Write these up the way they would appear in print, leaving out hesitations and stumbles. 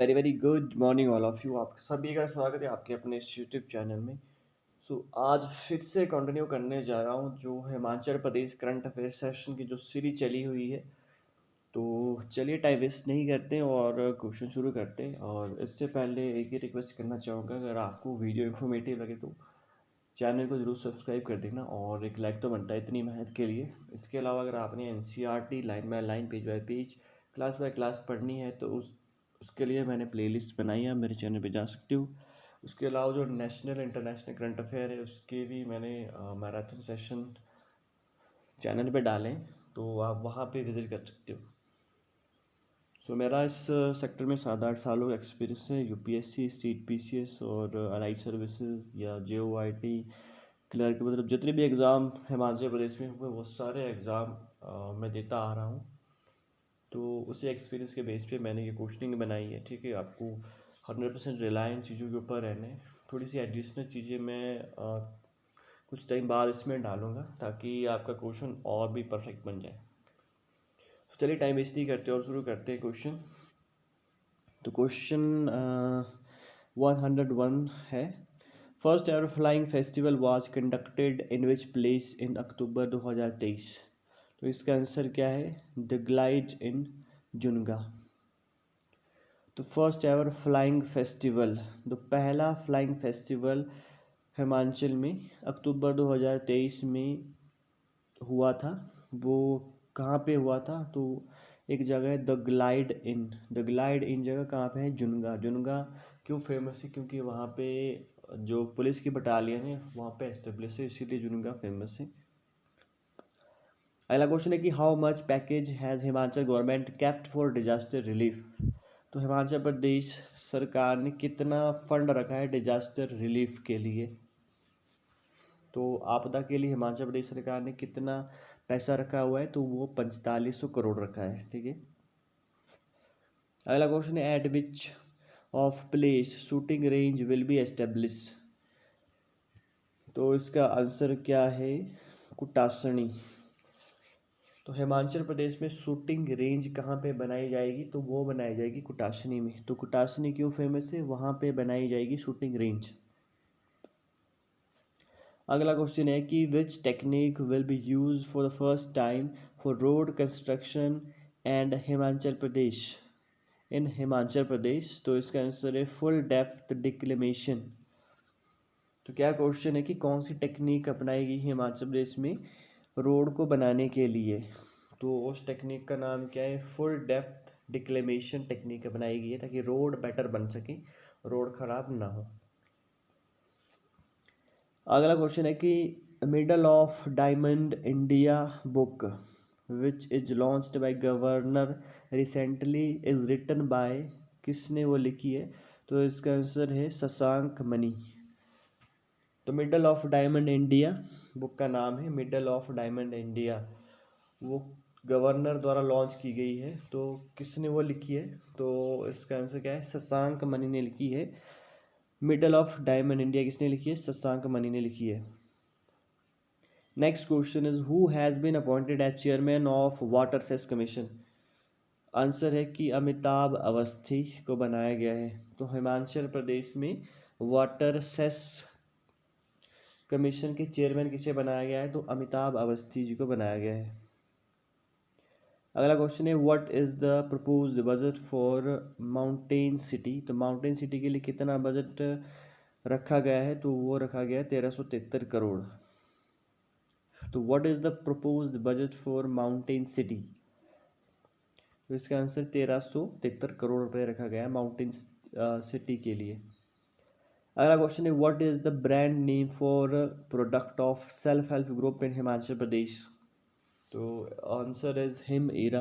Very very good morning all of you. आप सभी का स्वागत है आपके अपने इस यूट्यूब चैनल में। आज फिर से कंटिन्यू करने जा रहा हूँ जो Himachal Pradesh current affair session की जो सीरीज चली हुई है। तो चलिए टाइम वेस्ट नहीं करते हैं और क्वेश्चन शुरू करते हैं। और इससे पहले एक ही रिक्वेस्ट करना चाहूँगा, अगर आपको वीडियो इन्फॉर्मेटिव लगे तो चैनल को ज़रूर सब्सक्राइब कर देना और एक लाइक तो बनता है इतनी मेहनत के लिए। इसके अलावा अगर आपने NCERT line by line page by page class by class पढ़नी है तो उसके लिए मैंने प्लेलिस्ट बनाई है, मेरे चैनल पे जा सकते हो। उसके अलावा जो नेशनल इंटरनेशनल करंट अफेयर है उसके भी मैंने मैराथन सेशन चैनल पे डालें, तो आप वहाँ पे विज़िट कर सकते हो। मेरा इस सेक्टर में 7-8 सालों का एक्सपीरियंस है। UPSC, स्टेट PCS और अलाइड सर्विसेज या JOIT क्लर्क, मतलब जितने भी एग्ज़ाम हिमाचल प्रदेश में हुए वो सारे एग्ज़ाम मैं देता आ रहा हूँ। तो उसी एक्सपीरियंस के बेस पे मैंने ये क्वेश्चनिंग बनाई है। ठीक है, आपको 100% रिलायंस चीज़ों के ऊपर रहने, थोड़ी सी एडिशनल चीज़ें मैं कुछ टाइम बाद इसमें डालूँगा ताकि आपका क्वेश्चन और भी परफेक्ट बन जाए। तो चलिए टाइम वेस्ट नहीं करते और शुरू करते हैं क्वेश्चन। तो क्वेश्चन 101 है, first ever flying festival was conducted in which place in October 2023। तो इसका आंसर क्या है? The glide in Junga. तो फर्स्ट एवर फ्लाइंग फेस्टिवल, तो पहला फ्लाइंग फेस्टिवल हिमाचल में अक्टूबर 2023 में हुआ था। वो कहाँ पे हुआ था? तो एक जगह है the glide in. The glide in जगह कहाँ पे है? जुनगा। जुनगा क्यों फेमस है? क्योंकि वहाँ पे जो पुलिस की बटालियन है वहाँ पे एस्टेब्लिश है, इसीलिए जुनगा फेमस है। अगला क्वेश्चन है कि how much package has Himachal government kept for disaster relief. तो हिमाचल प्रदेश सरकार ने कितना फंड रखा है डिजास्टर रिलीफ के लिए? तो आपदा के लिए हिमाचल प्रदेश सरकार ने कितना पैसा रखा हुआ है? तो वो 4500 करोड़ रखा है। ठीक है, अगला क्वेश्चन है eight which of place shooting range will be establish. तो इसका आंसर क्या है? कुटासनी। तो हिमाचल प्रदेश में शूटिंग रेंज कहाँ पे बनाई जाएगी? तो वो बनाई जाएगी कुटासनी में। तो कुटासनी क्यों फेमस है? वहाँ पे बनाई जाएगी शूटिंग रेंज। अगला क्वेश्चन है कि which technique will be use for the first time for road construction and Himachal Pradesh in Himachal Pradesh. तो इसका आंसर है फुल डेप्थ डिक्लेमेशन। तो क्या क्वेश्चन है कि कौन सी टेक्निक अपनाएगी हिमाचल प्रदेश में रोड को बनाने के लिए? तो उस टेक्निक का नाम क्या है? फुल डेप्थ डिक्लेमेशन टेक्निक अपनाएगी है, ताकि रोड बेटर बन सके, रोड खराब ना हो। अगला क्वेश्चन है कि middle of diamond India book which is launched by governor recently is written by, किसने वो लिखी है? तो इसका आंसर है शशांक मनी। तो middle of diamond India book का नाम है मिडल ऑफ डायमंड इंडिया, वो गवर्नर द्वारा लॉन्च की गई है। तो किसने वो लिखी है? तो इसका आंसर क्या है? शशांक मनी ने लिखी है। मिडल ऑफ डायमंड इंडिया किसने लिखी है? शशांक मनी ने लिखी है। Next question is who has been appointed as chairman of water cess commission. Answer है कि अमिताभ अवस्थी को बनाया गया है। तो हिमाचल प्रदेश में वाटर सेस कमीशन के चेयरमैन किसे बनाया गया है? तो अमिताभ अवस्थी जी को बनाया गया है। अगला क्वेश्चन है what is the proposed budget for mountain city. तो माउंटेन सिटी के लिए कितना बजट रखा गया है? तो वो रखा गया है 1373 करोड़। तो what is the proposed budget for mountain city? तो इसका आंसर 1373 करोड़ रुपए रखा गया है माउंटेन सिटी के लिए। अगला क्वेश्चन है what is the brand name for product of self help group in Himachal Pradesh. तो आंसर इज हिम एरा।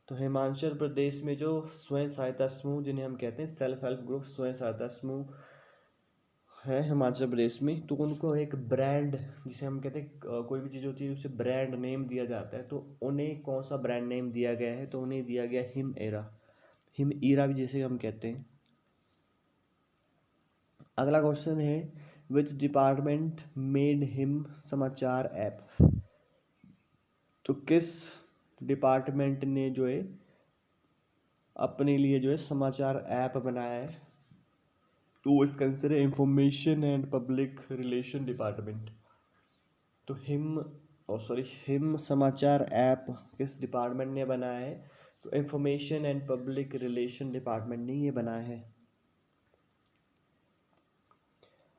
तो हिमाचल प्रदेश में जो स्वयं सहायता समूह, जिन्हें हम कहते हैं सेल्फ हेल्प ग्रुप, स्वयं सहायता समूह है हिमाचल प्रदेश में, तो उनको एक ब्रांड, जिसे हम कहते हैं कोई भी चीज़ होती है उसे ब्रांड नेम दिया जाता है, तो उन्हें कौन सा ब्रांड नेम दिया गया है? तो उन्हें दिया गया हिम एरा, हिम ईरा भी जिसे हम कहते हैं। अगला क्वेश्चन है which department made him Samachar app. तो किस डिपार्टमेंट ने जो है अपने लिए जो है समाचार ऐप बनाया है, तो इसका आंसर है information and public relation department. तो हिम समाचार ऐप किस डिपार्टमेंट ने बनाया है? तो information and public relation department ने ये बनाया है।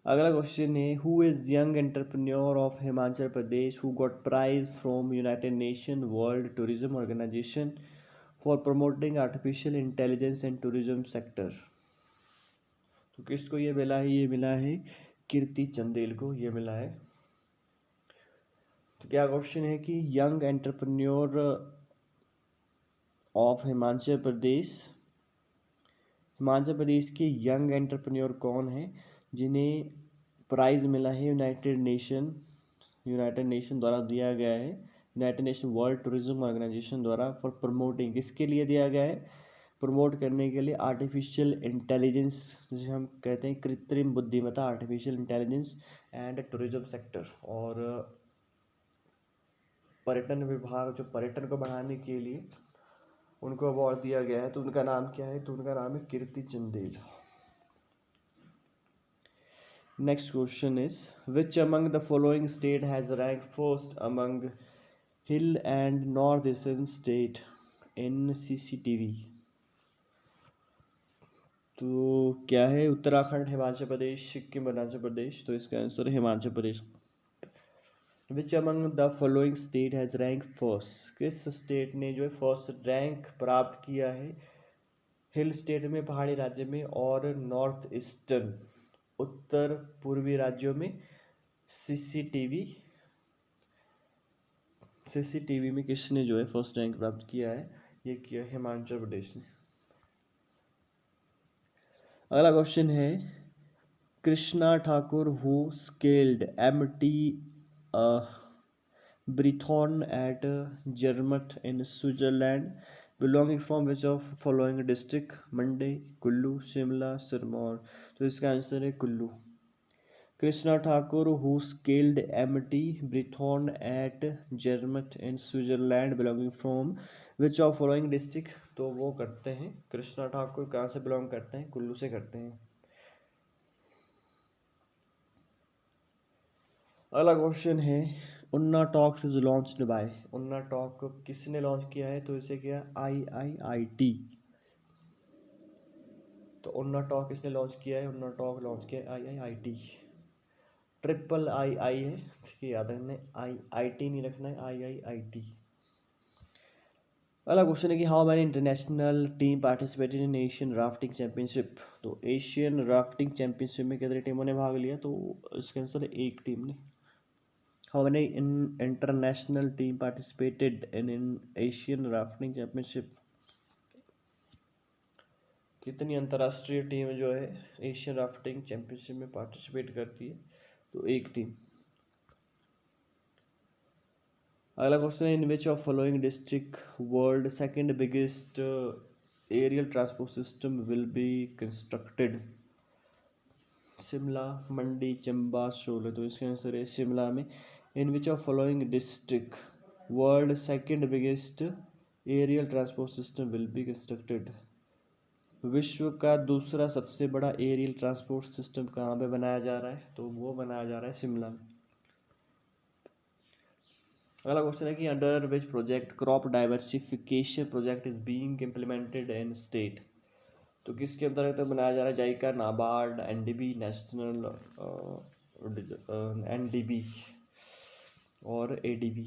अगला क्वेश्चन है, who is young entrepreneur of Himachal Pradesh who got prize from united nation world tourism organisation for promoting artificial intelligence and tourism sector? तो किसको ये मिला है? ये मिला है कीर्ति चंदेल को ये मिला है। तो क्या क्वेश्चन है कि यंग एंटरप्रेन्योर ऑफ हिमाचल प्रदेश के यंग एंटरप्रेन्योर कौन है जिन्हें प्राइज़ मिला है यूनाइटेड नेशन द्वारा दिया गया है, united nation world tourism organisation द्वारा, फॉर प्रमोटिंग, किसके लिए दिया गया है? प्रमोट करने के लिए आर्टिफिशियल इंटेलिजेंस, जिसे हम कहते हैं कृत्रिम बुद्धिमत्ता, artificial intelligence and tourism sector. और पर्यटन विभाग, जो पर्यटन को बढ़ाने के लिए उनको अवार्ड दिया गया है, तो उनका नाम क्या है? तो उनका नाम है Kirti Chandel. Next question is, which among the following state has rank first among hill and north eastern state in CCTV? तो क्या है? उत्तराखंड, हिमाचल प्रदेश, सिक्किम, अरुणाचल प्रदेश। तो इसका आंसर है Himachal Pradesh. Which among the following state has rank first, किस स्टेट ने जो है फर्स्ट रैंक प्राप्त किया है हिल स्टेट में, पहाड़ी राज्य में, और नॉर्थ ईस्टर्न, उत्तर पूर्वी राज्यों में CCTV में किसने जो है फर्स्ट रैंक प्राप्त किया है? ये किया हिमाचल प्रदेश ने। अगला क्वेश्चन है, Krishna Thakur who scaled MT Breithorn at Zermatt in Switzerland belonging from which of following district? Mandi, Kullu, Shimla, Sirmaur. तो इसका आंसर है Kullu. Krishna Thakur who scaled MT Breithorn at Zermatt in Switzerland belonging from which of following district? तो वो करते हैं, कृष्णा ठाकुर कहाँ से बिलोंग करते हैं? कुल्लू से करते हैं। अगला क्वेश्चन है, उन्ना टॉक्स इज लॉन्च्ड बाय, उन्ना टॉक किसने लॉन्च किया है? तो इसे किया IIIT। तो उन्ना टॉक किसने लॉन्च किया है? उन्ना टॉक लॉन्च किया IIIT। ट्रिपल आई है, इसकी याद रखना है, IIT नहीं रखना है, IIIT। अगला क्वेश्चन है कि how many international team participated in Asian rafting championship? तो एशियन राफ्टिंग चैंपियनशिप में कितनी टीमों ने भाग लिया? तो इसका आंसर है एक टीम ने। How many international team participated in Asian rafting championship? कितनी अंतर्राष्ट्रीय टीम जो है एशियन राफ्टिंग चैंपियनशिप में पार्टिसिपेट करती है? तो एक टीम। अगला क्वेश्चन है, in which of following district world second biggest aerial transport system will be constructed? Shimla, Mandi, Chamba, शोले। तो इसका आंसर है शिमला में। In which of following district world second biggest aerial transport system will be constructed? विश्व का दूसरा सबसे बड़ा एरियल ट्रांसपोर्ट सिस्टम कहाँ पे बनाया जा रहा है? तो वो बनाया जा रहा है शिमला में। अगला क्वेश्चन है कि under which project crop diversification project is being implemented in state? तो किसके अंतर्गत बनाया जा रहा है? JICA, NABARD, NDB, national NDB और ADB।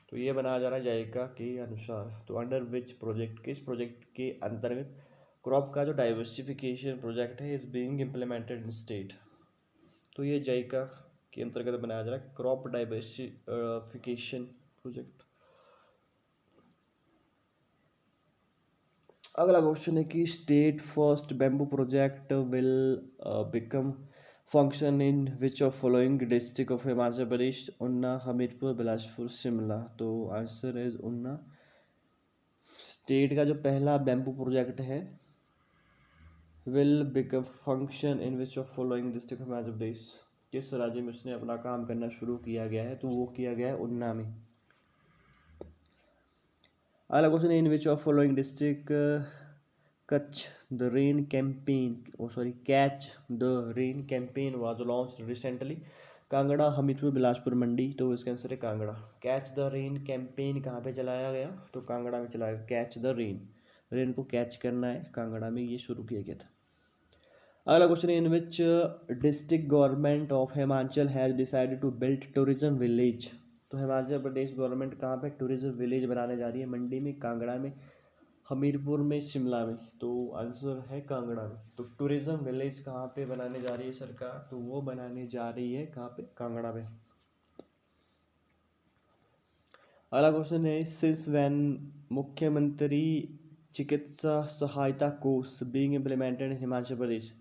तो ये बनाया जा रहा है जाइका के अनुसार। तो अंडर विच प्रोजेक्ट, किस प्रोजेक्ट के अंतर्गत क्रॉप का जो डाइवर्सिफिकेशन प्रोजेक्ट है is being implemented in state? तो ये जाइका के अंतर्गत बनाया जा रहा है क्रॉप डाइवर्सिफिकेशन प्रोजेक्ट। अगला क्वेश्चन है कि state first bamboo project will become function in which of following district of Himachal Pradesh? Una, Hamirpur, Bilaspur, Shimla. तो आंसर इज ऊना। स्टेट का जो पहला बैम्बू प्रोजेक्ट है will become function in which of following district of Himachal Pradesh? किस राज्य में उसने अपना काम करना शुरू किया गया है? तो वो किया गया है ऊना में। अगला क्वेश्चन है in which of following district catch the rain campaign catch the rain campaign was launched recently. Kangra, Hamirpur, Bilaspur, Mandi. तो इसका आंसर है Kangra. Catch the rain campaign कहाँ पे चलाया गया? तो कांगड़ा में चलाया गया। कैच द रेन, रेन को कैच करना है, कांगड़ा में ये शुरू किया गया था। अगला क्वेश्चन है in which district government of Himachal has decided to build tourism village. तो हिमाचल प्रदेश गवर्नमेंट कहाँ पे टूरिज्म विलेज बनाने जा रही है? मंडी में, कांगड़ा में, हमीरपुर में, शिमला में। तो आंसर है कांगड़ा में। तो टूरिज्म विलेज कहाँ पे बनाने जा रही है सरकार? तो वो बनाने जा रही है कहाँ पे? कांगड़ा में। अगला क्वेश्चन है सिंस व्हेन मुख्यमंत्री चिकित्सा सहायता कोष बीइंग इम्प्लीमेंटेड इन हिमाचल प्रदेश।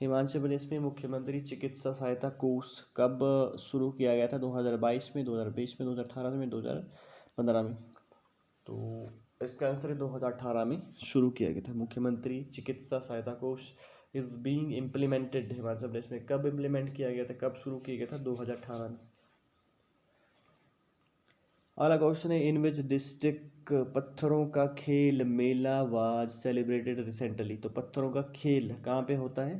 हिमाचल प्रदेश में मुख्यमंत्री चिकित्सा सहायता कोष कब शुरू किया गया था? 2022 में, 2020 में, 2018 में, 2015 में। तो इसका आंसर है 2018 में शुरू किया गया था। मुख्यमंत्री चिकित्सा सहायता कोष is being implemented Himachal Pradesh में। कब इम्प्लीमेंट किया गया था, कब शुरू किया गया था? 2018 में। अगला क्वेश्चन है इन विच डिस्ट्रिक्ट पत्थरों का खेल मेला वाज सेलिब्रेटेड रिसेंटली। तो पत्थरों का खेल कहाँ पे होता है?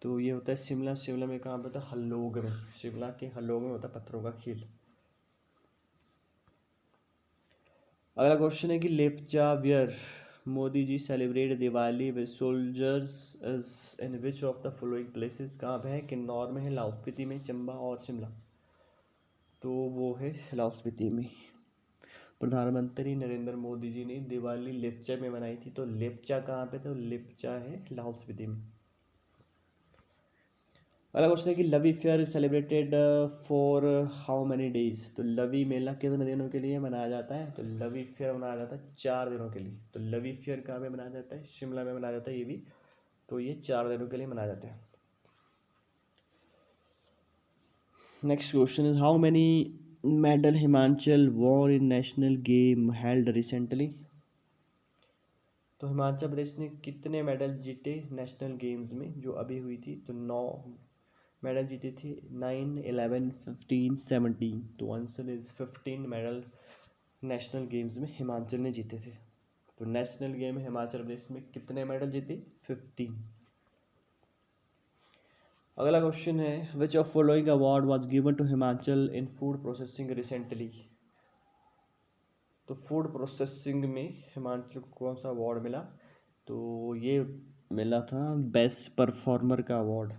तो ये होता है शिमला। शिमला में कहाँ पे होता है? हल्लोग में। शिमला के हल्लोग में होता है पत्थरों का खेल। अगला क्वेश्चन है कि Lepcha where Modi ji celebrate Diwali with soldiers in which of the following places. कहाँ पे है? किन्नौर में है, लाहौल स्पीति में, चंबा और शिमला। तो वो है लाहौल स्पीति में। प्रधानमंत्री नरेंद्र मोदी जी ने दिवाली लेपचा में मनाई थी। तो लेपचा कहाँ पे? तो लेपचा है लाहौल स्पीति में। अगला क्वेश्चन है कि Lavi fair is celebrated for how many days. तो लवी मेला कितने दिनों के लिए मनाया जाता है? तो लवी फेयर मनाया जाता है 4 दिनों के लिए। तो लवी फेयर कहाँ पे मनाया जाता है? शिमला में मनाया जाता है ये भी। तो ये 4 दिनों के लिए मनाया जाता है। Next question is how many medal Himachal von in national game held recently. तो हिमाचल प्रदेश ने कितने मेडल जीते नेशनल गेम्स में जो अभी हुई थी? तो 9 मेडल जीते थे। 9, 11, 15, 17। तो answer is 15 medal national games में हिमाचल ने जीते थे। तो नेशनल गेम हिमाचल प्रदेश में कितने मेडल जीते? 15। अगला क्वेश्चन है which of following award was given to Himachal in food processing recently. तो फूड प्रोसेसिंग में हिमाचल को कौन सा अवार्ड मिला? तो ये मिला था बेस्ट परफॉर्मर का award.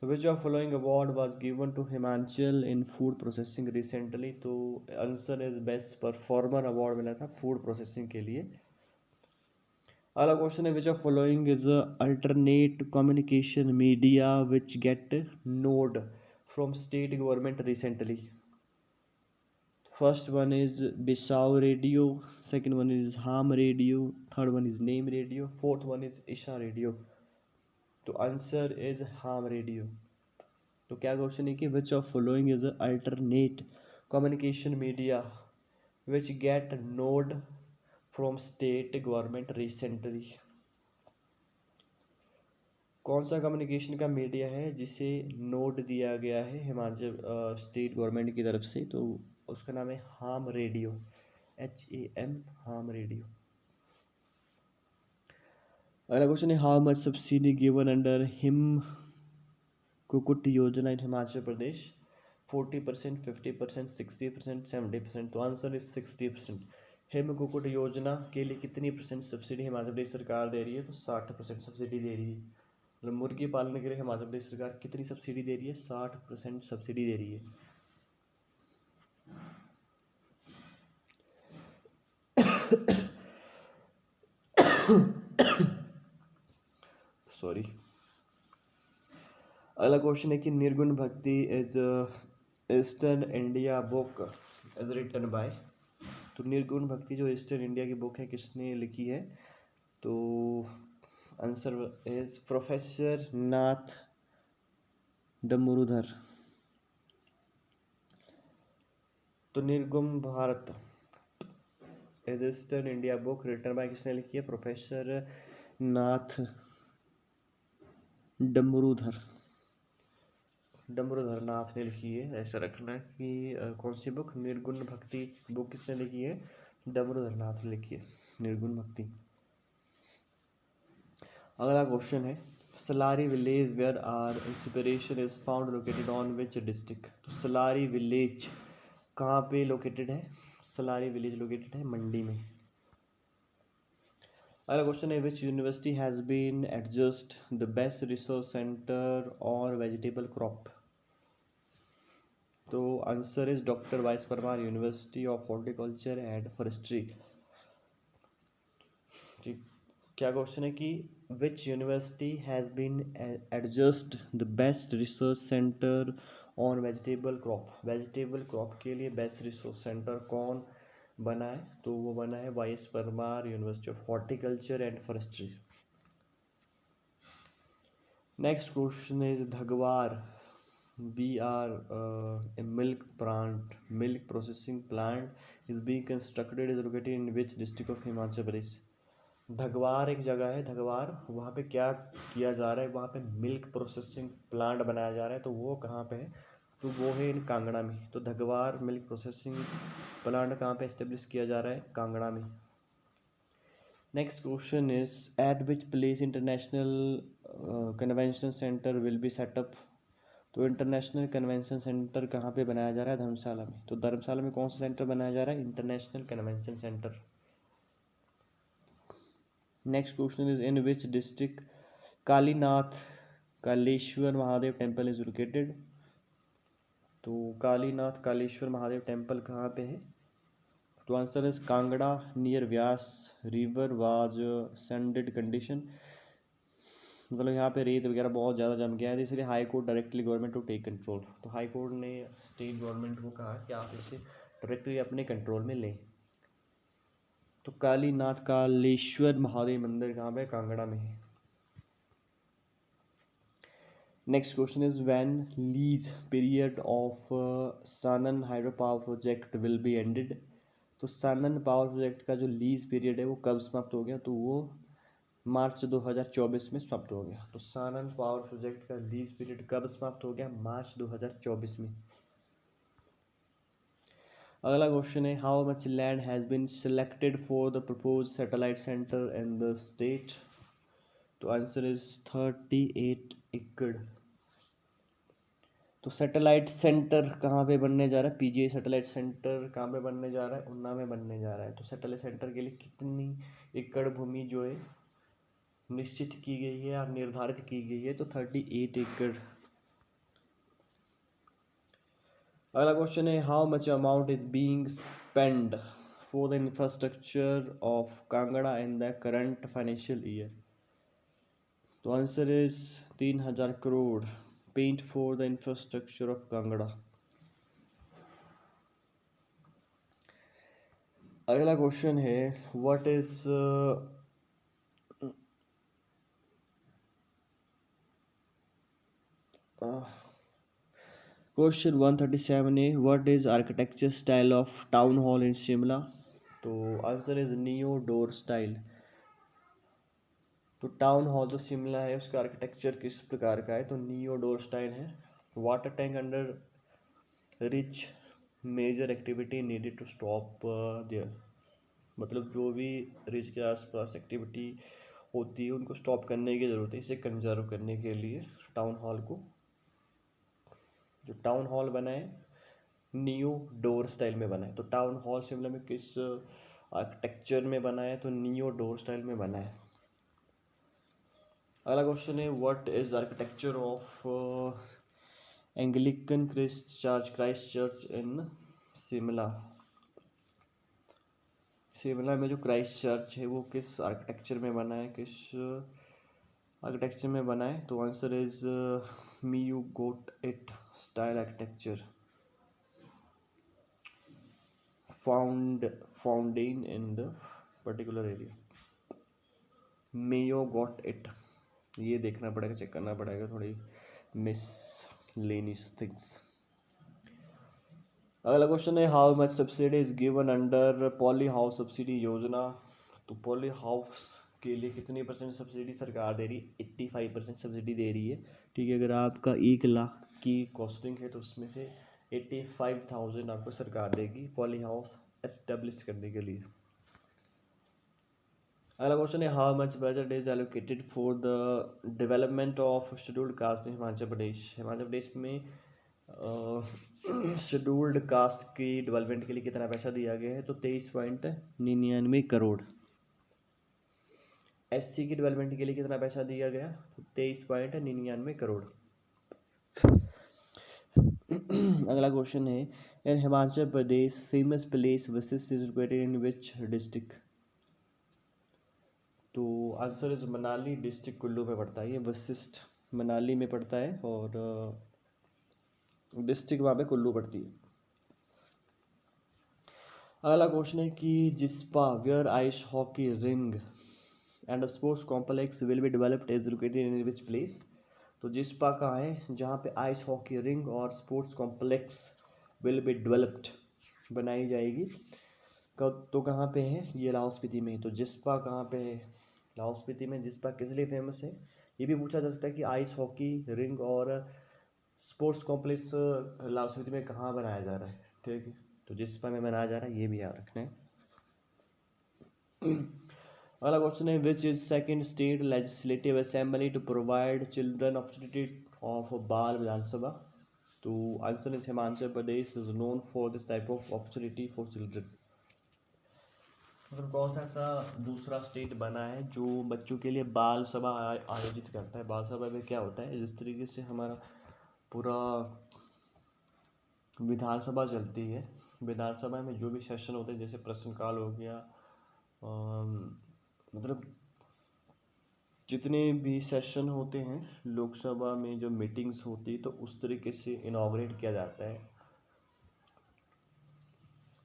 Which of following award was given to Himachal in food processing recently. तो answer is best performer award मिला था फूड प्रोसेसिंग के लिए। अगला क्वेश्चन है which of following is alternate communication media which get nod from state government recently. First one is Bissau radio, second one is ham radio, third one is name radio, fourth one is Isha radio. तो answer is ham radio. तो क्या question है कि which of following is alternate communication media which get nod from state government recently. कौन सा communication का media है जिसे नोड दिया गया है हिमाचल स्टेट गवर्नमेंट की तरफ से? तो उसका नाम है हाम रेडियो, HAM, हाम रेडियो। अगला क्वेश्चन है how much subsidy given under him कुकुट योजना इन हिमाचल प्रदेश। 40%, 50%, 60%, 70%। तो आंसर इज 60%। हिम कुकुट योजना के लिए कितनी परसेंट सब्सिडी हिमाचल प्रदेश सरकार दे रही है? तो 60% सब्सिडी दे रही है। मतलब मुर्गी पालने के लिए हिमाचल प्रदेश सरकार कितनी सब्सिडी दे रही है? 60% सब्सिडी दे रही है। सॉरी। अगला क्वेश्चन है कि Nirgun Bhakti is eastern India book is written by. तो निर्गुण भक्ति जो ईस्टर्न इंडिया की बुक है किसने लिखी है? तो answer is professor Nath Damrudhar. तो Nirgun Bharat is eastern India book written by किसने लिखी है? प्रोफेसर नाथ डमरूधर। डमरूधर नाथ ने लिखी है, ऐसा रखना है कि कौन सी बुक, निर्गुण भक्ति बुक किसने लिखी है, डमरूधर नाथ ने लिखी है निर्गुण भक्ति। अगला क्वेश्चन है Salari village where are inspiration is found located on which district. तो सलारी विलेज कहाँ पे लोकेटेड है, सलारी विलेज लोकेटेड है मंडी में। अगला क्वेश्चन है which university has been adjust the best research centre और वेजिटेबल क्रॉप। तो answer is doctor Y S Parmar university of horticulture and forestry. ठीक, क्या क्वेश्चन है कि which university has been adjust the best research centre on vegetable crop. Vegetable crop के लिए best research centre कौन बना है, तो वो बना है YS Parmar university of horticulture and forestry. Next question is Dhagwar a milk processing plant is being constructed is located in which district of Himachal Pradesh. Dhagwar एक जगह है, धगवार, वहाँ पे क्या किया जा रहा है, वहाँ पे मिल्क प्रोसेसिंग प्लांट बनाया जा रहा है, तो वो कहाँ पे है, तो वो है इन कांगड़ा में। तो धगवार मिल्क प्रोसेसिंग प्लांट कहाँ पे इस्टेब्लिश किया जा रहा है, कांगड़ा में। Next question is eight which place international convention centre will be set up. तो इंटरनेशनल कन्वेंशन सेंटर कहाँ पे बनाया जा रहा है, धर्मशाला में। तो धर्मशाला में कौन सा सेंटर बनाया जा रहा है, international convention centre. Next question is in which district Kalinath Kaleshwar Mahadev temple is located. तो कालीनाथ कालेश्वर महादेव टेम्पल कहाँ पे है, तो answer is Kangra near Beas river was sanded condition. मतलब यहाँ पे रेत वगैरह बहुत ज़्यादा जम गया है, इसलिए high court directly government to take control. तो हाई कोर्ट ने स्टेट गवर्नमेंट को कहा कि आप इसे डायरेक्टली अपने कंट्रोल में लें। तो कालीनाथ कालेश्वर महादेव मंदिर कहाँ पे, कांगड़ा में है। Next question is when lease period of Shanan hydro power project will be ended. तो सानन पावर प्रोजेक्ट का जो लीज पीरियड है वो कब समाप्त हो गया, तो वो मार्च 2024 में समाप्त हो गया। तो सानन पावर प्रोजेक्ट का लीज पीरियड कब समाप्त हो गया, मार्च 2024 में। अगला क्वेश्चन है how much land has been selected for the propose satellite centre in the state. तो आंसर इज 38 एकड़। तो सैटेलाइट सेंटर कहाँ पे बनने जा रहा है, पीजीआई सैटेलाइट सेंटर कहाँ पे बनने जा रहा है, उन्ना में बनने जा रहा है। तो सैटेलाइट सेंटर के लिए कितनी एकड़ भूमि जो है निश्चित की गई है या निर्धारित की गई है, तो 38 एकड़। अगला क्वेश्चन है how much amount is being spend for the infrastructure of Kangra in the current financial year. तो answer is 3000 crore spent for the infrastructure of Kangra. अगला क्वेश्चन है व्हाट इज क्वेश्चन 137 है what is architecture style of town hall in Shimla. तो answer is neo door style. तो town hall जो शिमला है उसका architecture किस प्रकार का है, तो नियो डोर स्टाइल है। Water tank under reach major activity needed to stop there. मतलब जो भी रिच के आसपास एक्टिविटी होती है उनको स्टॉप करने की ज़रूरत है, इसे कंजर्व करने के लिए टाउन हॉल को। जो टाउन हॉल बना है नियो डोर स्टाइल में बना है। तो टाउन हॉल शिमला में किस आर्किटेक्चर में बना है, तो नियो डोर स्टाइल में बना है। अगला क्वेश्चन है what is architecture of Anglican Christ church इन शिमला। शिमला में जो क्राइस्ट चर्च है वो किस आर्किटेक्चर में बना है, किस आर्किटेक्चर में बना है, तो answer is neo Gothic style architecture found in the particular area. Neo Gothic, ये देखना पड़ेगा, चेक करना पड़ेगा, थोड़ी मिसलेनियस थिंग्स। अगला क्वेश्चन है how much subsidy is given under poly house subsidy योजना। तो पॉली हाउस के लिए कितनी परसेंट सब्सिडी सरकार दे रही है, 85% सब्सिडी दे रही है। ठीक है, अगर आपका 1 लाख की कॉस्टिंग है तो उसमें से 85,000 आपको सरकार देगी पॉली हाउस एस्टेब्लिश करने के लिए। अगला क्वेश्चन है how much budget is allocated for the development of scheduled caste in Himachal Pradesh. Himachal Pradesh में शेड्यूल्ड कास्ट की डेवलपमेंट के लिए कितना पैसा दिया गया है, तो 23.99 करोड़। एससी की डेवलपमेंट के लिए कितना पैसा दिया गया, तो 23.99 करोड़। अगला क्वेश्चन है इन हिमाचल प्रदेश famous place Vashishtha is located in which district. तो answer is Manali, district Kullu में पड़ता है ये। वशिष्ठ मनाली में पड़ता है और डिस्ट्रिक्ट वहाँ पे कुल्लू पड़ती है। अगला क्वेश्चन है कि Jispa where ice hockey ring and sports complex will be developed is located in which place. तो जिस्पा कहाँ है, जहाँ पे आइस हॉकी रिंग और sports complex will be developed बनाई जाएगी, तो कहाँ पे है, ये लाहौल स्पीति में। तो जिस्पा कहाँ पे है, लाहौल स्पीति में। जिस्पा किस लिए फेमस है, ये भी पूछा जा सकता है कि आइस हॉकी रिंग और स्पोर्ट्स कॉम्प्लेक्स लाहौल स्पीति में कहाँ बनाया जा रहा है, ठीक है। तो जिस्पा में बनाया जा रहा है, ये भी याद रखना है। अगला क्वेश्चन है which is second state legislative assembly to provide children opportunity of बाल विधानसभा। तो answer is Himachal Pradesh is known for this type of opportunity for children. मतलब कौन सा ऐसा दूसरा स्टेट बना है जो बच्चों के लिए बाल सभा आयोजित करता है। बाल सभा में क्या होता है, जिस तरीके से हमारा पूरा विधानसभा चलती है, विधानसभा में जो भी सेशन होते हैं, जैसे प्रश्नकाल हो गया, मतलब जितने भी सेशन होते हैं लोकसभा में, जो मीटिंग्स होती है, तो उस तरीके से इनॉग्रेट किया जाता है।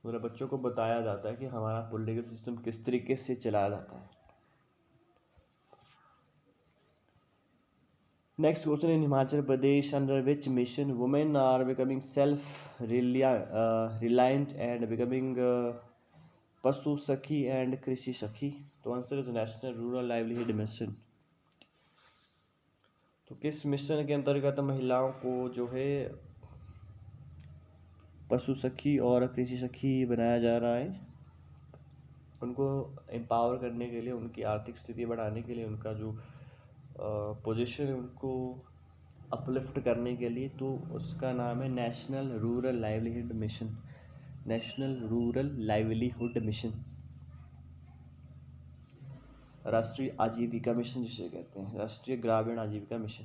मतलब बच्चों को बताया जाता है कि हमारा पॉलिटिकल सिस्टम किस तरीके से चलाया जाता है। Next question in Himachal Pradesh under which mission women are becoming self reliant and becoming Pashu Sakhi and Krishi Sakhi. तो answer is national rural livelihood mission. तो किस मिशन के अंतर्गत महिलाओं को जो है पशु सखी और कृषि सखी बनाया जा रहा है, उनको एम्पावर करने के लिए, उनकी आर्थिक स्थिति बढ़ाने के लिए, उनका जो पोजीशन है उनको अपलिफ्ट करने के लिए। तो उसका नाम है national rural livelihood mission. National rural livelihood mission, राष्ट्रीय आजीविका मिशन जिसे कहते हैं, राष्ट्रीय ग्रामीण आजीविका मिशन।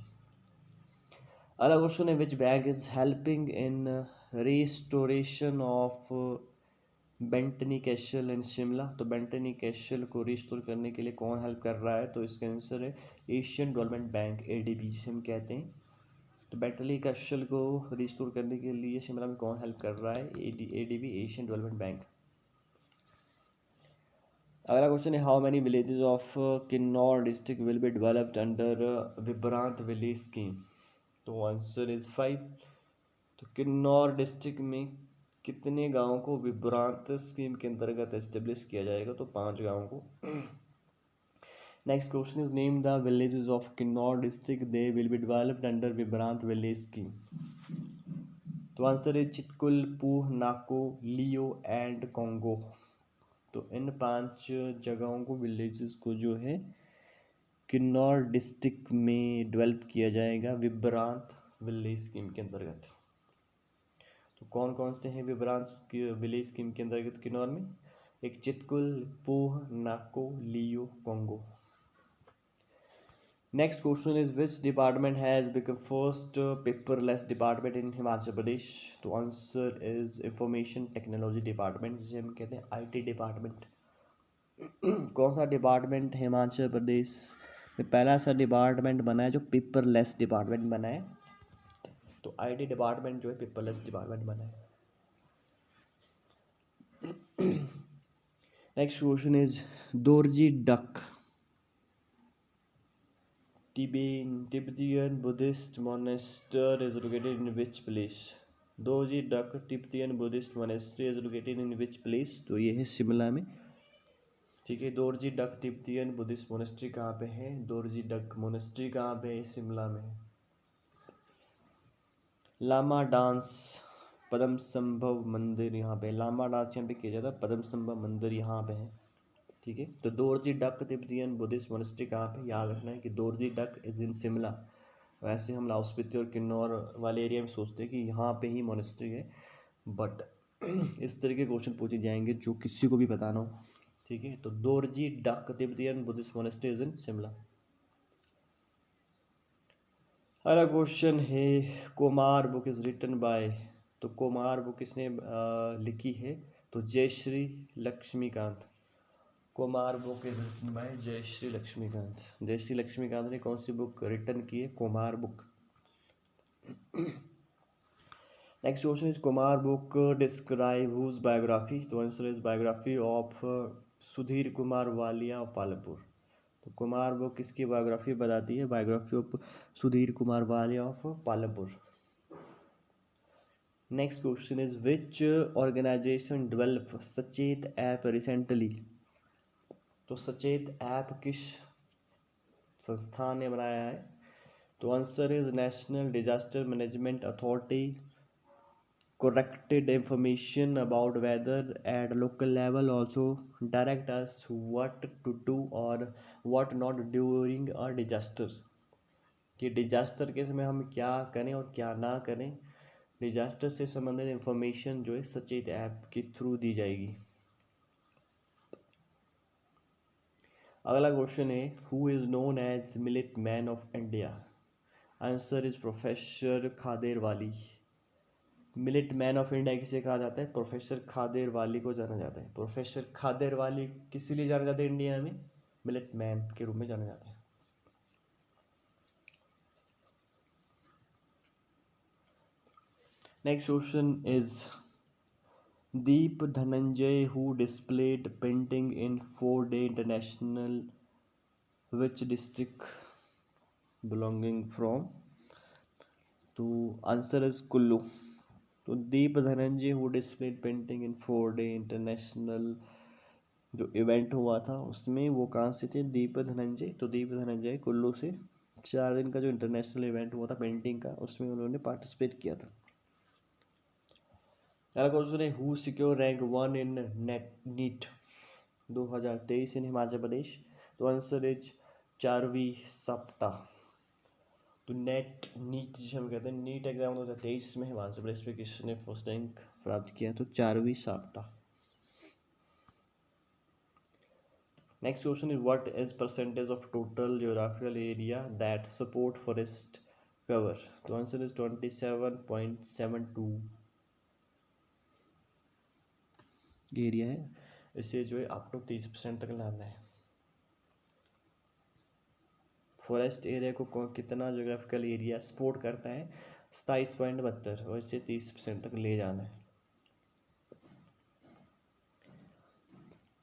अगला क्वेश्चन है which bank is helping in restoration of बेंटनी castle इन शिमला। तो बेंटनी कैसल को रिस्टोर करने के लिए कौन हेल्प कर रहा है, तो इसका आंसर है एशियन डेवलपमेंट बैंक, एडीबी जिसे हम कहते हैं। तो बेंटनी कैसल को रिस्टोर करने के लिए शिमला में कौन हेल्प कर रहा है, एडीबी, एशियन डेवलपमेंट बैंक। अगला क्वेश्चन है how many villages of Kinnaur district will be developed under vibrant village scheme. तो आंसर इज 5। तो किन्नौर डिस्ट्रिक्ट में कितने गांवों को विभ्रांत स्कीम के अंतर्गत एस्टेब्लिश किया जाएगा, तो 5 गांवों को। Next question is name the villages of Kinnaur district they will be developed under vibrant village scheme. तो answer is Chitkul, Pooh, Nako, Leo and Kongo. तो इन 5 जगहों को, विलेजेस को जो है किन्नौर डिस्ट्रिक्ट में डेवलप किया जाएगा विभ्रांत विलेज स्कीम के अंतर्गत। तो कौन कौन से हैं विभ्रांत विलेज स्कीम के अंतर्गत किन्नौर में, एक Chitkul, Pooh, Nako, Leo, Kongo. Next question is which department has become first paperless department in Himachal Pradesh. तो answer is information technology department जिसे हम कहते हैं आईटी डिपार्टमेंट। कौन सा डिपार्टमेंट हिमाचल प्रदेश में पहला सा डिपार्टमेंट बना है जो पेपरलेस डिपार्टमेंट बना है, तो आईटी डिपार्टमेंट जो है पेपरलेस डिपार्टमेंट बना है। Next question is Dorje Drak Tibetan Buddhist monastery is located in which place। Dorje Drak Tibetan Buddhist monastery is located in which place. तो ये है शिमला में, ठीक है। Dorje Drak Tibetan Buddhist monastery कहाँ पे है, दोरजी डक मोनेस्ट्री कहाँ पे है, शिमला में है। लामा डांस पद्म संभव मंदिर यहाँ पे, लामा डांस यहाँ पे किया जाता है, पद्म संभव मंदिर यहाँ पे है। ठीक है, तो Dorje Drak Tibetan Buddhist monastery कहाँ पे, याद रखना है कि दोरजी डक इज इन शिमला। वैसे हम लाहौल स्पीति और किन्नौर वाले एरिया में सोचते हैं कि यहाँ पे ही मोनेस्ट्री है, बट इस तरह के क्वेश्चन पूछे जाएंगे जो किसी को भी पता ना हो। ठीक है, तो Dorje Drak Tibetan Buddhist monastery is in Shimla. अगला क्वेश्चन है, Komar book is written by, तो कोमार बुक किसने लिखी है, तो Jayashree Laxmikant. Komar book is written by Jayashree Laxmikant. Jayashree Laxmikant ने कौन सी बुक रिटन की है, Komar book. Next question is, Kumar book describe whose biography, तो answer is biography of Sudhir Kumar Walia of Palampur. तो कुमार बुक किसकी बायोग्राफी बताती है, biography of Sudhir Kumar Walia of Palampur. Next question is, which organisation develop Sachet app recently, तो सचेत ऐप किस संस्थान ने बनाया है, तो answer is national disaster management authority corrected information about weather at local level, also direct us what to do or what not during a disaster, कि disaster के समय हम क्या करें और क्या ना करें। डिजास्टर से संबंधित इंफॉर्मेशन जो है सचेत ऐप के थ्रू दी जाएगी। अगला क्वेश्चन है, who is known as millet man of India, answer is professor Khader Vali. Millet man of India किसे कहा जाता है, प्रोफेसर खादेर वाली को जाना जाता है। प्रोफेसर खादेर वाली किस लिए जाना जाता है इंडिया में, मिलिट मैन के रूप में जाना जाता है। Next question is, Deep Dhananjay who displayed painting in 4-day international which district belonging from, तो आंसर इज कुल्लू। तो Deep Dhananjay who displayed painting in 4-day international जो इवेंट हुआ था उसमें वो कहाँ से थे, दीप धनंजय। तो दीप धनंजय कुल्लू से 4 दिन का जो इंटरनेशनल इवेंट हुआ था पेंटिंग का, उसमें उन्होंने पार्टिसिपेट किया था। अगला क्वेश्चन है, who secure rank 1 in NEET 2023 in Himachal Pradesh, तो आंसर इज चारवी साप्टा। तो नीट जिसे हम कहते हैं, नीट एग्जाम 2023 में हिमाचल प्रदेश में किसने फर्स्ट रैंक प्राप्त किया, तो चारवी SAPTA. Next question is, what is percentage of total geographical area that support forest cover, तो आंसर इज 27.72 एरिया है, इसे जो है अप टू 30% तक लाना है। फॉरेस्ट एरिया को कितना जोग्राफिकल एरिया सपोर्ट करता है, 27.72, और इसे 30% तक ले जाना है।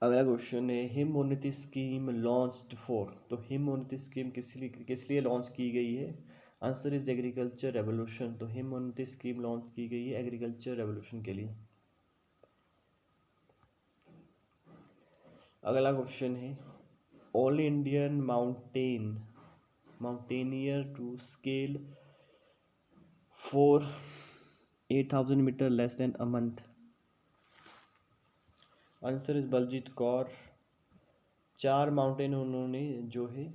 अगला क्वेश्चन है, हिम उन्नति स्कीम लॉन्च्ड फॉर, तो हिम उन्नति स्कीम किस लिए लॉन्च की गई है, आंसर इज एग्रीकल्चर रेवोल्यूशन। तो हिम उन्नति स्कीम लॉन्च की गई है एग्रीकल्चर रेवोल्यूशन के लिए। अगला क्वेश्चन है, all Indian mountaineer to scale for 8,000 metre less than a month, answer is Baljeet Kaur. 4 mountain उन्होंने जो है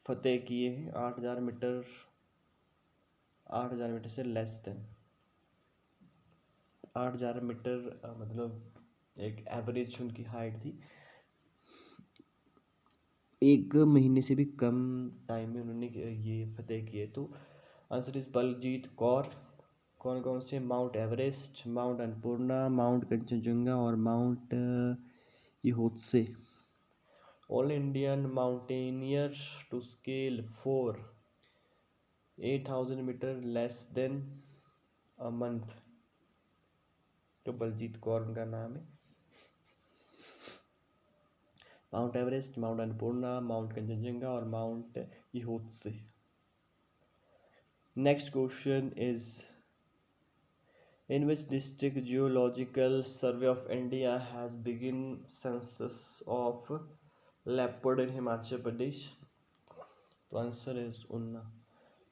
फतेह किए हैं 8,000 मीटर से लेस देन 8,000 मीटर, मतलब एक एवरेज उनकी हाइट थी, एक महीने से भी कम टाइम में उन्होंने ये फतेह किए। तो आंसर इज बलजीत कौर। कौन कौन से, mount Everest, mount Annapurna, mount Kanchenjunga और mount Lhotse. All Indian mountaineer to scale 8,000 metre less than a month, तो बलजीत कौर उनका नाम है। Mount Everest, mount Annapurna, mount Kanchenjunga और mount Lhotse. Next question is, in which district geological survey of India has begin census of leopard in Himachal Pradesh, तो answer is उन्ना।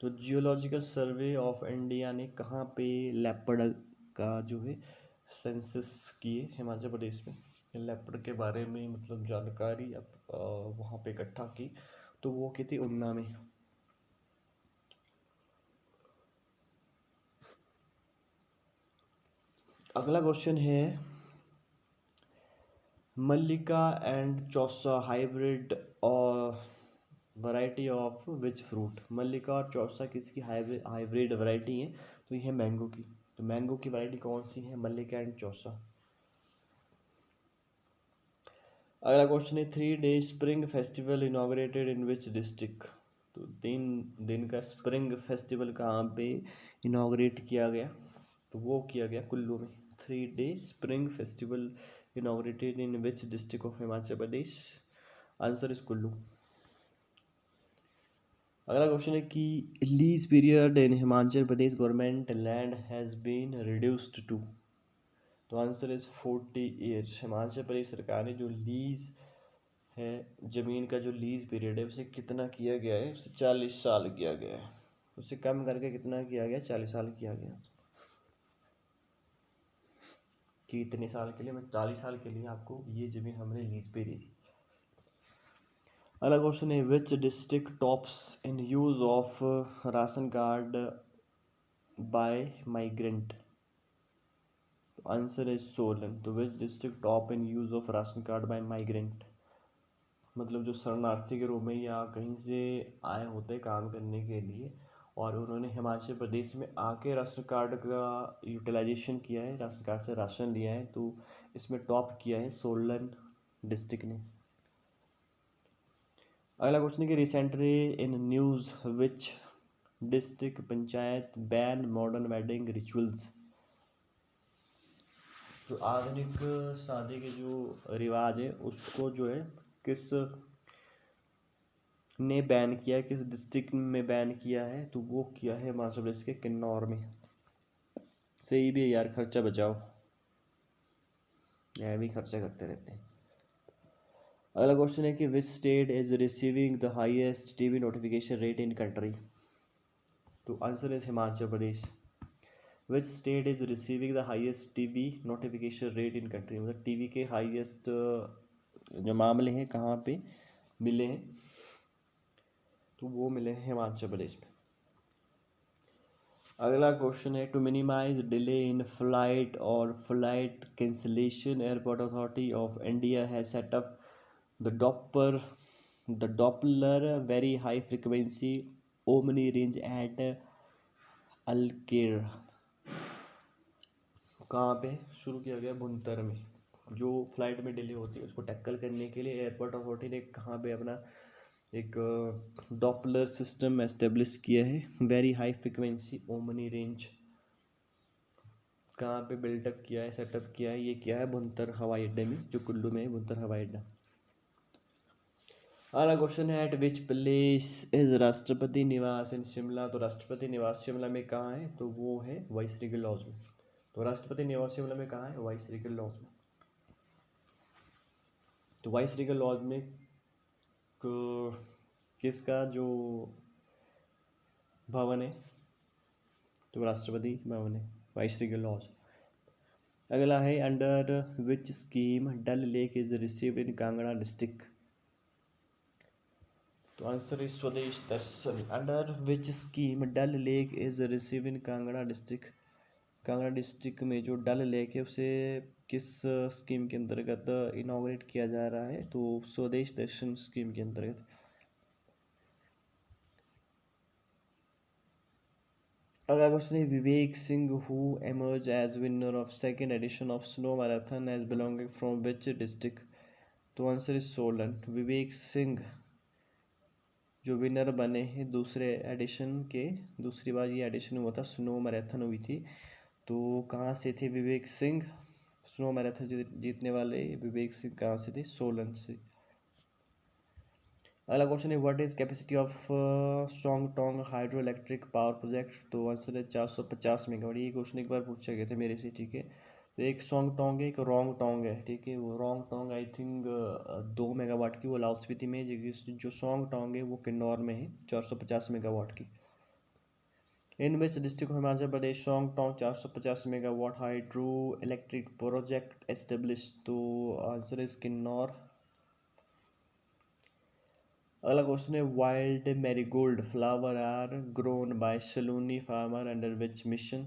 तो geological survey of India ने कहाँ पे लेपर्ड का जो है सेंसस किए हिमाचल प्रदेश में, लेपर्ड के बारे में मतलब जानकारी वहाँ पे इकट्ठा की, तो वो की थी ऊना में। अगला क्वेश्चन है मल्लिका एंड चौसा हाइब्रिड और वैरायटी ऑफ विच फ्रूट। मल्लिका और चौसा किसकी हाइब्रिड वैरायटी है, तो ये है मैंगो की। तो मैंगो की वैरायटी कौन सी है, मल्लिका एंड चौसा। अगला क्वेश्चन है 3 day spring festival inaugurated in which district. तो 3 दिन का स्प्रिंग फेस्टिवल कहाँ पे इनॉग्रेट किया गया, तो वो किया गया कुल्लू में। 3 day spring festival inaugurated in which district of Himachal Pradesh, answer is Kullu. अगला क्वेश्चन है कि lease period in Himachal Pradesh government land has been reduced to, तो answer is 40 years. Himachal Pradesh सरकार ने जो लीज है, ज़मीन का जो लीज पीरियड है उसे कितना किया गया है, उसे 40 साल किया गया है। उसे कम करके कितना किया गया, 40 साल किया गया। कि इतने साल के लिए, मैं 40 साल के लिए आपको ये ज़मीन हमने लीज पे दी थी। अगला क्वेश्चन है which district tops in use of ration card by migrant, तो आंसर है सोलन। तो which district top in use of ration card by migrant, मतलब जो शरणार्थी के रूप में या कहीं से आए होते काम करने के लिए और उन्होंने हिमाचल प्रदेश में आके राशन कार्ड का यूटिलाइजेशन किया है, राशन कार्ड से राशन लिया है, तो इसमें टॉप किया है सोलन डिस्ट्रिक्ट ने। अगला क्वेश्चन है कि recently in news which district panchayat ban modern wedding rituals, जो आधुनिक शादी के जो रिवाज है उसको जो है किस ने बैन किया है, किस डिस्ट्रिक्ट में बैन किया है, तो वो किया है हिमाचल प्रदेश के किन्नौर में। सही भी है यार, खर्चा बचाओ, यह भी खर्चा करते रहते हैं। अगला क्वेश्चन है कि which state is receiving the highest TV notification rate in country, तो answer is Himachal Pradesh. Which state is receiving the highest TV notification rate in country, मतलब टीवी के हाईएस्ट जो मामले हैं कहाँ पे मिले हैं, तो वो मिले हैं हिमाचल प्रदेश में। अगला क्वेश्चन है to minimise delay in flight और flight cancellation airport authority of India है set up the Doppler very high frequency omni range at अलकेर, कहाँ पे शुरू किया गया, भुंतर में। जो फ्लाइट में डिले होती है उसको टैकल करने के लिए एयरपोर्ट अथॉरिटी ने कहाँ पे अपना एक डॉपलर सिस्टम एस्टेब्लिश किया है, very high frequency omni range, कहाँ पे बिल्टअप किया है, सेटअप किया है, ये किया है भुंतर हवाई अड्डे में, जो कुल्लू में है भुंतर हवाई अड्डा। अगला क्वेश्चन है एट विच प्लेस इज राष्ट्रपति निवास इन शिमला, तो राष्ट्रपति निवास शिमला में कहाँ है, तो वो है वाइसरीगल लॉज में। तो राष्ट्रपति निवास शिमला में कहाँ है, वाइसरीगल लॉज में। तो वाइसरीगल लॉज में किसका जो भवन है, तो राष्ट्रपति भवन है, वाइसरीगल लॉज। अगला है under which scheme Dal lake is received in Kangra district, तो answer is Swadesh Darshan. Under which scheme Dal lake is received in Kangra district, Kangra district में जो डल लेक है उसे किस स्कीम के अंतर्गत इनॉग्रेट किया जा रहा है, तो स्वदेश दर्शन स्कीम के अंतर्गत। अगला क्वेश्चन है Vivek Singh who emerge as winner of second edition of snow marathon as belonging from which district, तो आंसर इज सोलन। विवेक सिंह जो विनर बने हैं दूसरे एडिशन के, दूसरी बार ये एडिशन हुआ था, स्नो मैराथन हुई थी, तो कहाँ से थे विवेक सिंह, स्नो मैराथन जीतने वाले विवेक सिंह कहाँ से थे, सोलन से। अगला क्वेश्चन है what is capacity of Shongtong hydro electric power project, तो आंसर है 450 मेगावाट। ये क्वेश्चन एक बार पूछा गया था मेरे से, ठीक है। तो एक सोंगटोंग है, एक रोंग टोंग है, ठीक है। वो रोंग टोंग आई थिंक 2 मेगावाट की, वो लाहौल स्पीति में, जो सोंग टोंग है वो किन्नौर में है 450 मेगावाट की। In which district of Himachal Pradesh Shongtong 450 megawatt hydro electric project establish. तो आंसर इज किन्नौर। अगला क्वेश्चन है wild marigold flower are grown by Saluni farmer under which mission.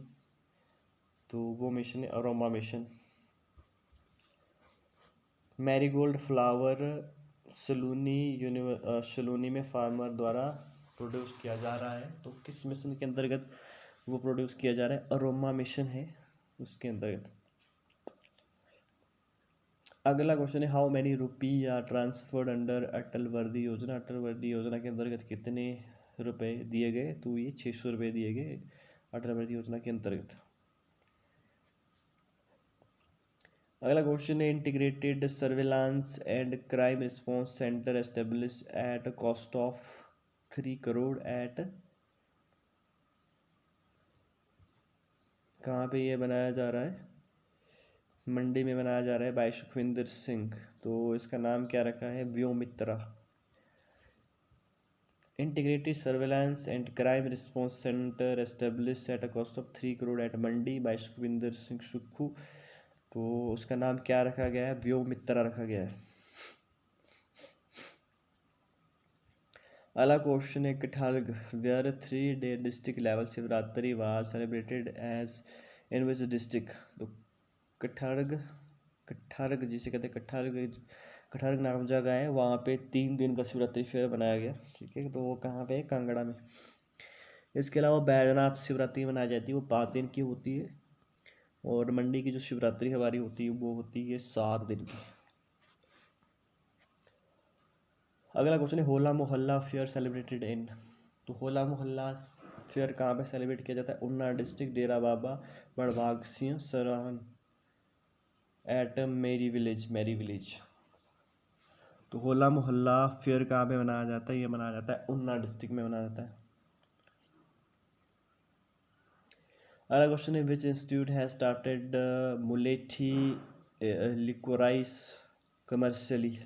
तो वो मिशन है aroma mission. Marigold flower Saluni में फार्मर द्वारा प्रोड्यूस किया जा रहा है। तो किस मिशन के अंतर्गत वो प्रोड्यूस किया जा रहा है? अरोमा मिशन है उसके अंतर्गत। अगला क्वेश्चन है how many rupee are transferred under Atal Vardi योजना। अटल वर्दी योजना के अंतर्गत कितने रुपए दिए गए? तो ये 600 रुपये दिए गए अटल वर्दी योजना के अंतर्गत। अगला क्वेश्चन है integrated surveillance and crime response centre establish at cost of 3 crore at. कहाँ पे ये बनाया जा रहा है? मंडी में बनाया जा रहा है बाय सुखविंदर सिंह। तो इसका नाम क्या रखा है? Vyommitra. Integrated surveillance and crime response centre establish at a cost of 3 crore at Mandi by Sukhvinder Singh Sukhu. तो उसका नाम क्या रखा गया है? व्योमित्रा रखा गया है। अगला क्वेश्चन है Kathgarh where 3 day district level Shivratri was celebrated as in which district. तो कठारग जिसे कहते हैं कठारग नाम जगह है, वहाँ पे 3 दिन का शिवरात्रि फेयर बनाया गया। ठीक है, तो वो कहाँ पे है? कांगड़ा में। इसके अलावा बैजनाथ शिवरात्रि मनाई जाती है, वो 5 दिन की होती है। और मंडी की जो शिवरात्रि हमारी होती है वो होती है 7 दिन की। अगला क्वेश्चन है होला मोहल्ला फेयर सेलिब्रेटेड इन। तो होला मोहल्ला फेयर कहाँ पे सेलिब्रेट किया जाता है? ऊना डिस्ट्रिक्ट डेरा बाबा बड़भाग सिंह सराहन एट मेरी विलेज। तो होला मोहल्ला फेयर कहाँ पे मनाया जाता है? ये मनाया जाता है ऊना डिस्ट्रिक्ट में मनाया जाता है। अगला क्वेश्चन है which institute has started mulethi liquorice commercially.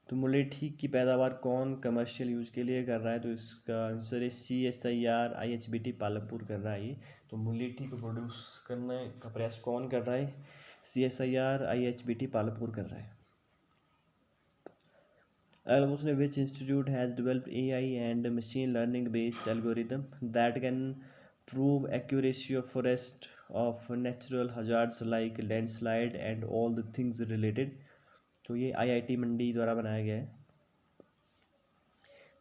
तो मुलेठी की पैदावार कौन कमर्शियल यूज के लिए कर रहा है? तो इसका आंसर है CSIR IHBT पालमपुर कर रहा है ये। तो मुलेठी को प्रोड्यूस करने का प्रयास कौन कर रहा है? CSIR IHBT पालमपुर कर रहा है। अगला क्वेश्चन है which institute has developed AI and machine learning based algorithm that can prove accuracy of forest of natural hazards like landslide and all the things related. तो ये IIT मंडी द्वारा बनाया गया है।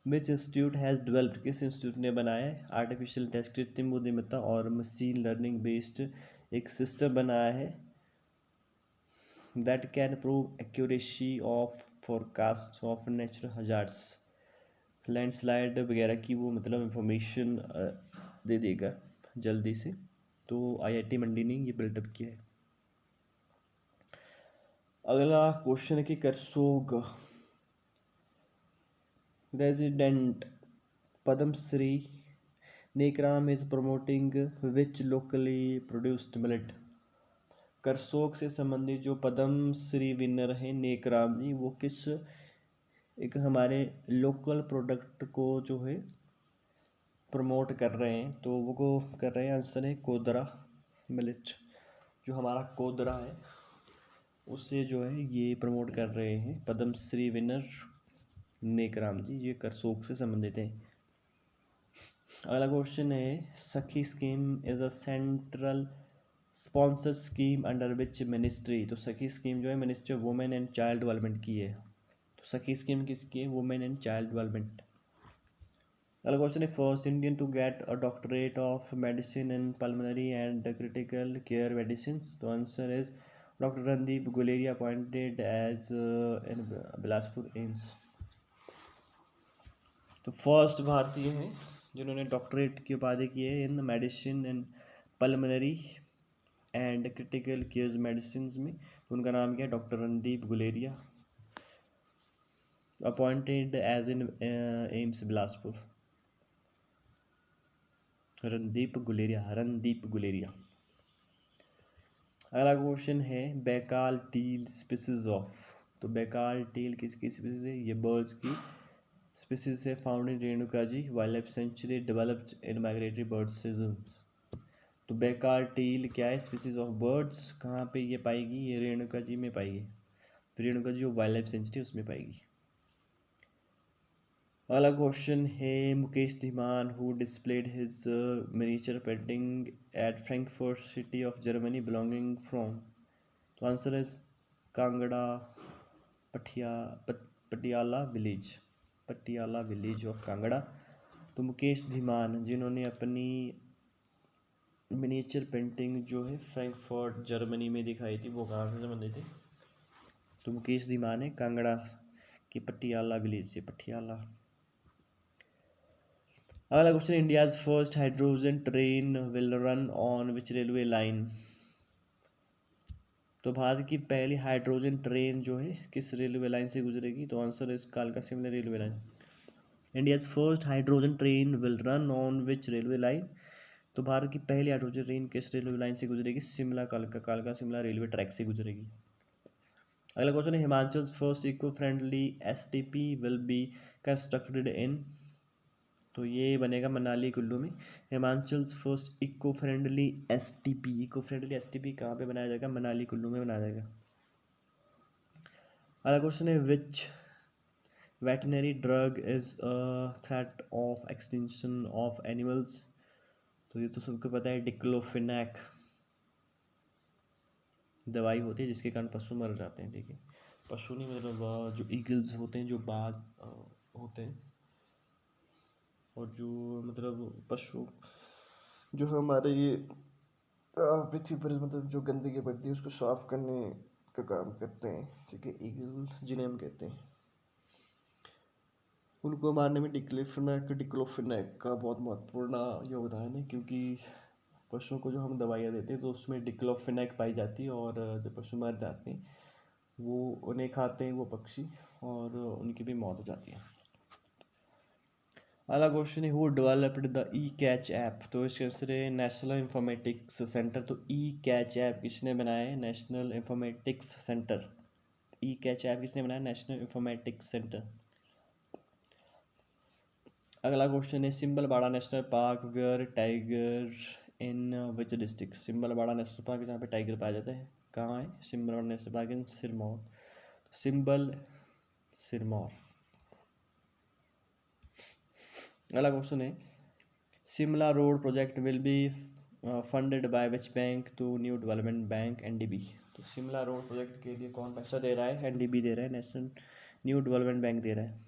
विच इंस्टीट्यूट हैज़ डेवलप्ड, किस institute ने बनाया है? आर्टिफिशियल इंटेलिजेंस कृत्रिम बुद्धिमत्ता और मशीन लर्निंग बेस्ड एक सिस्टम बनाया है that can prove accuracy of forecast of natural hazards, landslide वगैरह की वो मतलब इंफॉर्मेशन दे देगा जल्दी से। तो IIT मंडी ने ये बिल्डअप किया है। अगला क्वेश्चन है कि Karsog resident Padmashri Nekram is promoting which locally produced millet. Karsog से संबंधित जो पद्मश्री विनर हैं नेकराम जी, वो किस एक हमारे लोकल प्रोडक्ट को जो है प्रमोट कर रहे हैं? तो वो को कर रहे हैं, आंसर है कोदरा मिलेट। जो हमारा कोदरा है उससे जो है ये प्रमोट कर रहे हैं पद्मश्री विनर नेकराम जी, ये करसोग से संबंधित है। अगला क्वेश्चन है Sakhi scheme is a central sponsor scheme under which ministry. तो सखी स्कीम जो है ministry of women and child development की है। तो सखी स्कीम किसकी है? Women and child development. अगला क्वेश्चन है first Indian to get a doctorate of medicine in pulmonary and critical care medicine. तो answer is doctor Randeep Guleria appointed as in Bilaspur AIIMS. तो first भारतीय हैं जिन्होंने डॉक्टरेट की उपाधि की है in medicine in pulmonary and critical care medicine में। उनका नाम क्या है? Doctor Randeep Guleria, appointed as in AIIMS Bilaspur. Randeep Guleria. अगला क्वेश्चन है बैकाल टील स्पीसीज ऑफ। तो बैकाल टील किसकी स्पीसीज है? ये बर्ड्स की स्पीसीज है found in Renuka ji wildlife sanctuary developed in migratory bird seasons. तो बेकार टील क्या है, स्पीसीज ऑफ बर्ड्स, कहाँ पे ये पाएगी, ये रेणुका जी में पाएगी, रेणुका जी जो वाइल्ड लाइफ सेंचुरी उसमें पाएगी। अगला क्वेश्चन है Mukesh Dhiman who displayed his miniature painting at Frankfurt city of Germany belonging from. तो आंसर है Kangra Patia Patiala village, Patiala village of Kangra. तो मुकेश धीमान जिन्होंने अपनी मिनिएचर पेंटिंग जो है फ्रैंकफर्ट जर्मनी में दिखाई थी वो कहाँ से संबंधित थी, तो मुकेश धीमान है कांगड़ा की पटियाला विलेज से, पटियाला। अगला question, India's first hydrogen train will run on which railway line. तो भारत की पहली हाइड्रोजन ट्रेन जो है किस रेलवे लाइन से गुजरेगी, तो आंसर है कालका Shimla railway line. India's first hydrogen train will run on which railway line. तो भारत की पहली हाइड्रोजन ट्रेन किस रेलवे लाइन से गुजरेगी, शिमला कालका, कालका शिमला रेलवे ट्रैक से गुजरेगी। अगला क्वेश्चन है Himachal first eco friendly STP will be constructed in. तो ये बनेगा मनाली कुल्लू में। Himachal first eco friendly STP, eco friendly STP कहाँ पे बनाया जाएगा, मनाली कुल्लू में बनाया जाएगा। अगला क्वेश्चन है which veterinary drug is a threat of extinction of animals. तो ये तो सबको पता है डिक्लोफिनैक दवाई होती है जिसके कारण पशु मर जाते हैं। ठीक है, पशु नहीं मतलब जो ईगल्स होते हैं, जो बाघ होते हैं, और जो मतलब पशु जो हमारे ये पृथ्वी पर मतलब जो गंदगी पड़ती है उसको साफ करने का काम करते हैं। ठीक है, ईगल जिन्हें हम कहते हैं, उनको मारने में डिक्लोफिनैक का बहुत महत्वपूर्ण योगदान है, क्योंकि पशुओं को जो हम दवाइयाँ देते हैं तो उसमें डिक्लोफिनैक पाई जाती है, और जब पशु मर जाते हैं वो उन्हें खाते हैं वो पक्षी, और उनकी भी मौत हो जाती है। अगला क्वेश्चन है who developed the E catch app. तो इसके आंसर है नेशनल इंफॉर्मेटिक्स सेंटर। तो ई कैच ऐप किसने बनाया है, National Informatics Centre. E catch app किसने बनाया, नेशनल इंफॉर्मेटिक्स सेंटर। अगला क्वेश्चन है Simbalbara national park where tiger in which district. Simbalbara national park जहाँ पे टाइगर पाया जाता है कहाँ है, Simbalbara national park in Sirmaur, सिंबल सिरमौर। अगला क्वेश्चन है Shimla road project will be funded by which bank, to New development Bank NDB. तो शिमला रोड प्रोजेक्ट के लिए कौन पैसा दे रहा है, एनडीबी दे रहा है, नेशनल न्यू डेवलपमेंट बैंक दे रहा है।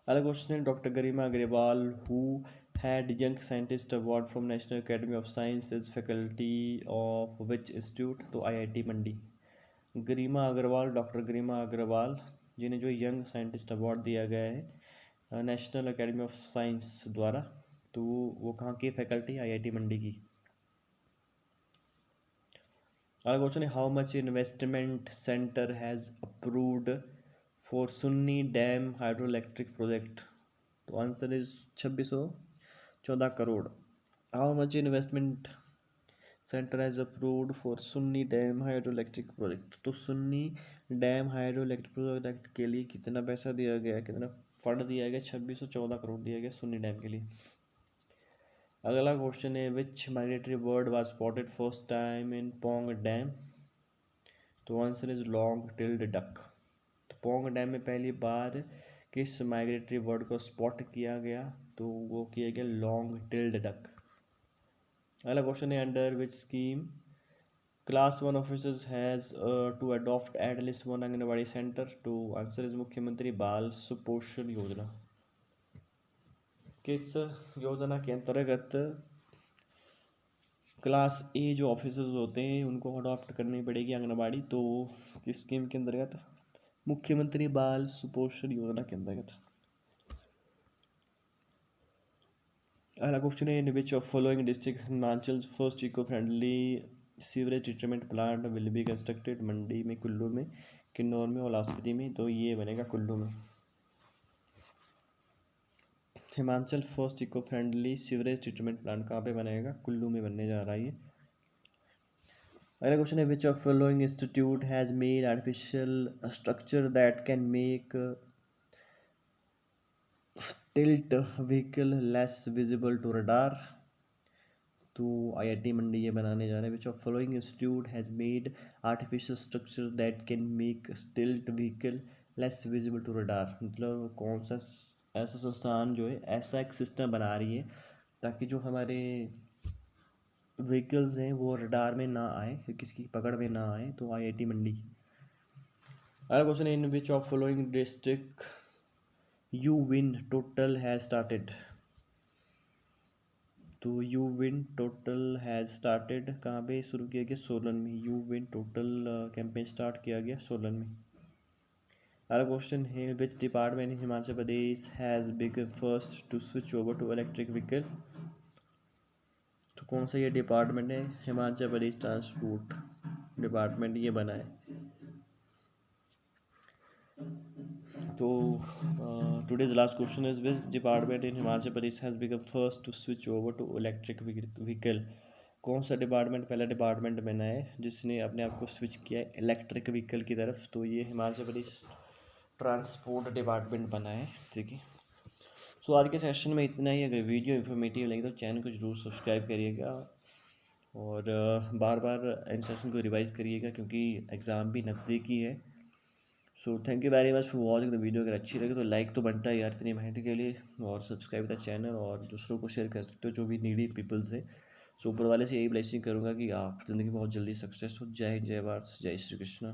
अगला क्वेश्चन है doctor Garima Agarwal who had young scientist award from national academy of science is faculty of which institute. तो आईआईटी मंडी। गरिमा अग्रवाल, डॉक्टर गरिमा अग्रवाल जिन्हें जो यंग साइंटिस्ट अवार्ड दिया गया है नेशनल अकेडमी ऑफ साइंस द्वारा, तो वो कहाँ की फैकल्टी, आईआईटी मंडी की। अगला क्वेश्चन है how much investment centre has approved for Sunni dam hydro electric project. तो answer is 2614 crore. How much investment centre has approved for Sunni dam hydro electric project. तो Sunni dam hydro electric project के लिए कितना पैसा दिया गया, कितना फंड दिया गया, 2614 करोड़ दिया गया सुन्नी डैम के लिए। अगला क्वेश्चन है which migratory bird was spotted first time in Pong dam. तो answer is long tailed duck. तो पोंग डैम में पहली बार किस माइग्रेटरी बर्ड को स्पॉट किया गया, तो वो किया गया लॉन्ग टिल्ड डक। अगला क्वेश्चन है under which scheme class 1 officers has to adopt at least one anganwadi centre. तो आंसर इज मुख्यमंत्री बाल सुपोषण योजना। किस योजना के अंतर्गत क्लास ए जो ऑफिसर्स होते हैं उनको अडॉप्ट करनी पड़ेगी आंगनबाड़ी, तो किस स्कीम के अंतर्गत, मुख्यमंत्री बाल सुपोषण योजना के अंतर्गत। अगला क्वेश्चन है in which of following district Himachal first eco friendly sewerage treatment plant will be constructed. Mandi में, कुल्लू में, किन्नौर में और लाहौल में। तो ये बनेगा कुल्लू में। Himachal first eco friendly sewerage treatment plant कहाँ पे बनेगा, कुल्लू में बनने जा रहा है ये। अगला क्वेश्चन है which of following institute has made artificial structure that can make stealth vehicle less visible to radar. तो आईआईटी मंडी ये बनाने जा रहे हैं। Which of following institute has made artificial structure that can make stealth vehicle less visible to radar, मतलब कौन सा ऐसा संस्थान जो है ऐसा एक सिस्टम बना रही है ताकि जो हमारे व्हीकल्स हैं वो रडार में ना आए, किसी की पकड़ में ना आए। तो आईआईटी मंडी। अगला question in which of following district you win total has started. तो you win total has started कहाँ पे शुरू किया गया? सोलन में। You win total campaign start किया गया सोलन में। अगला क्वेश्चन है which department in Himachal Pradesh has become first to switch over to electric vehicle. तो कौन सा ये डिपार्टमेंट है? हिमाचल प्रदेश ट्रांसपोर्ट डिपार्टमेंट ये बना है। तो today's last question is which department in Himachal Pradesh has become first to switch over to electric vehicle। कौन सा डिपार्टमेंट पहला डिपार्टमेंट बना है जिसने अपने आप को स्विच किया है इलेक्ट्रिक व्हीकल की तरफ? तो ये हिमाचल प्रदेश ट्रांसपोर्ट डिपार्टमेंट बना है। ठीक है, सो आज के सेशन में इतना ही। अगर वीडियो इन्फॉर्मेटिव लगी तो चैनल को जरूर सब्सक्राइब करिएगा और बार बार इन सेशन को रिवाइज करिएगा क्योंकि एग्ज़ाम भी नज़दीकी है। So thank you very much for watching the video. अगर अच्छी लगे तो लाइक तो बनता है यार इतनी मेहनत के लिए, और सब्सक्राइब द चैनल और दूसरों को शेयर कर सकते हो जो भी नीडी पीपल्स है। सो ऊपर वाले से यही ब्लेसिंग करूँगा कि आप ज़िंदगी में बहुत जल्दी सक्सेस हो। जय हिंद, जय भारत, जय श्री कृष्णा।